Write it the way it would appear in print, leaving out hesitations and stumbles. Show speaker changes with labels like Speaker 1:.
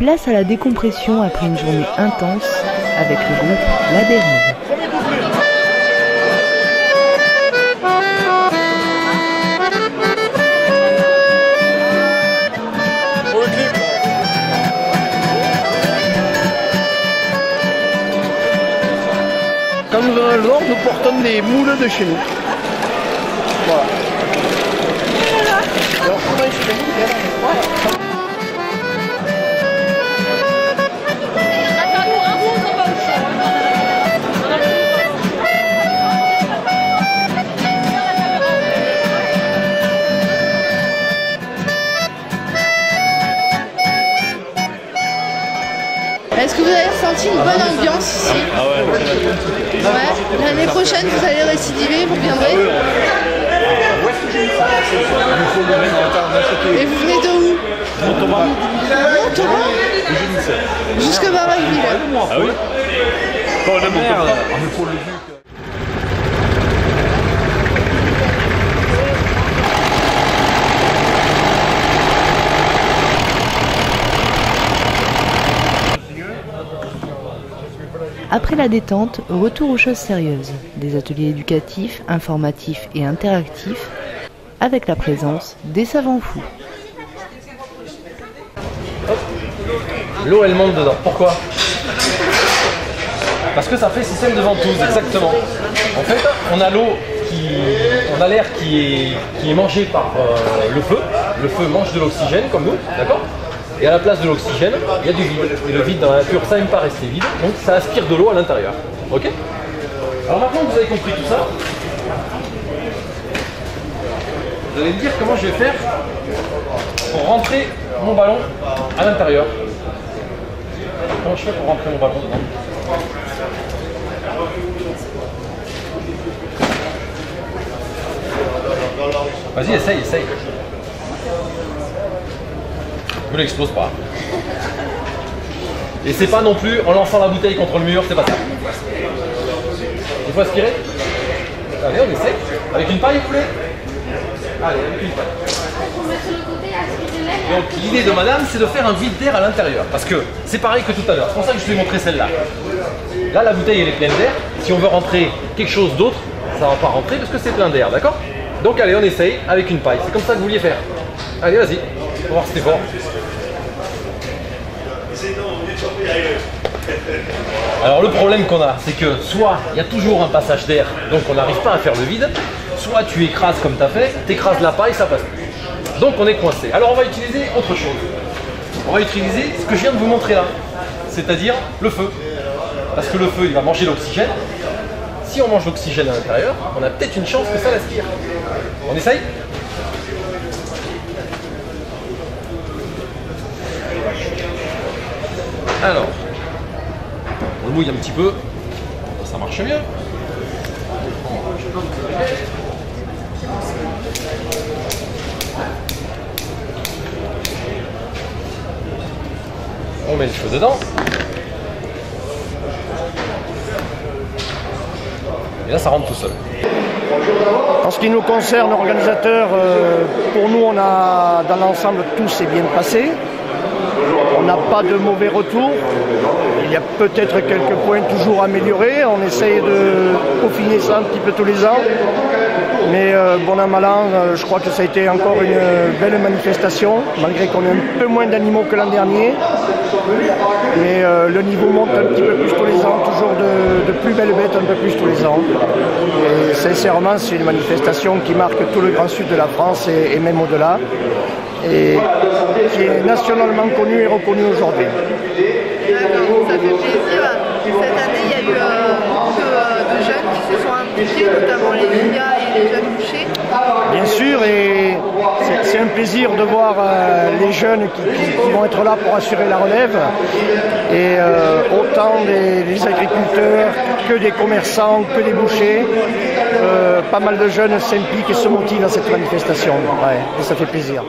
Speaker 1: Place à la décompression après une journée intense avec le groupe La Dérive.
Speaker 2: Quand nous avons l'or, nous portons des moules de chez nous. Voilà. Alors, comment il se fait ?
Speaker 3: Est-ce que vous avez ressenti une bonne ambiance ici?
Speaker 4: Ah ouais.
Speaker 3: Ouais. L'année prochaine, vous allez récidiver, vous reviendrez? Et vous venez de où?
Speaker 4: Montauban.
Speaker 3: Montauban? Jusque Babaqueville.
Speaker 4: Ah oui. Paul de merde.
Speaker 1: Après la détente, retour aux choses sérieuses. Des ateliers éducatifs, informatifs et interactifs, avec la présence des savants fous.
Speaker 5: L'eau elle monte dedans. Pourquoi? Parce que ça fait système de ventouse, exactement. En fait, on a l'eau on a l'air qui est mangé par le feu. Le feu mange de l'oxygène comme nous, d'accord? Et à la place de l'oxygène, il y a du vide. Et le vide dans la nature, ça n'aime pas rester vide, donc ça aspire de l'eau à l'intérieur. Ok? Alors maintenant que vous avez compris tout ça, vous allez me dire comment je vais faire pour rentrer mon ballon à l'intérieur. Comment je fais pour rentrer mon ballon dedans? Vas-y, essaye. Ne l'explose pas. Et c'est pas non plus en lançant la bouteille contre le mur, c'est pas ça. Il faut aspirer. Allez, on essaye. Avec une paille, vous voulez? Allez, avec une paille. Donc l'idée de madame, c'est de faire un vide d'air à l'intérieur. Parce que c'est pareil que tout à l'heure. C'est pour ça que je vous ai montré celle-là. Là, la bouteille, elle est pleine d'air. Si on veut rentrer quelque chose d'autre, ça va pas rentrer parce que c'est plein d'air, d'accord? Donc allez, on essaye avec une paille. C'est comme ça que vous vouliez faire. Allez, vas-y. On va voir si c'est fort. Alors le problème qu'on a, c'est que soit il y a toujours un passage d'air, donc on n'arrive pas à faire le vide, soit tu écrases comme tu as fait, tu écrases la paille, ça passe plus. Donc on est coincé. Alors on va utiliser autre chose. On va utiliser ce que je viens de vous montrer là, c'est-à-dire le feu. Parce que le feu, il va manger l'oxygène. Si on mange l'oxygène à l'intérieur, on a peut-être une chance que ça l'aspire. On essaye ? Alors, on le mouille un petit peu, ça marche mieux. On met le feu dedans. Et là, ça rentre tout seul.
Speaker 2: En ce qui nous concerne, organisateurs, pour nous, on a dans l'ensemble tout s'est bien passé. On n'a pas de mauvais retours. Il y a peut-être quelques points toujours améliorés. On essaye de peaufiner ça un petit peu tous les ans. Mais bon an mal an, je crois que ça a été encore une belle manifestation, malgré qu'on ait un peu moins d'animaux que l'an dernier. Mais le niveau monte un petit peu plus tous les ans, toujours de plus belles bêtes un peu plus tous les ans. Et sincèrement, c'est une manifestation qui marque tout le grand sud de la France et même au-delà. Et qui est nationalement connue et reconnue aujourd'hui.
Speaker 3: D'accord, ça fait plaisir. Cette année, il y a eu beaucoup de jeunes qui se sont impliqués, notamment les filles et les jeunes bouchers.
Speaker 2: Bien sûr, et c'est un plaisir de voir les jeunes qui vont être là pour assurer la relève. Et autant des agriculteurs que des commerçants, que des bouchers. Pas mal de jeunes s'impliquent et se motivent à cette manifestation. Ouais, et ça fait plaisir.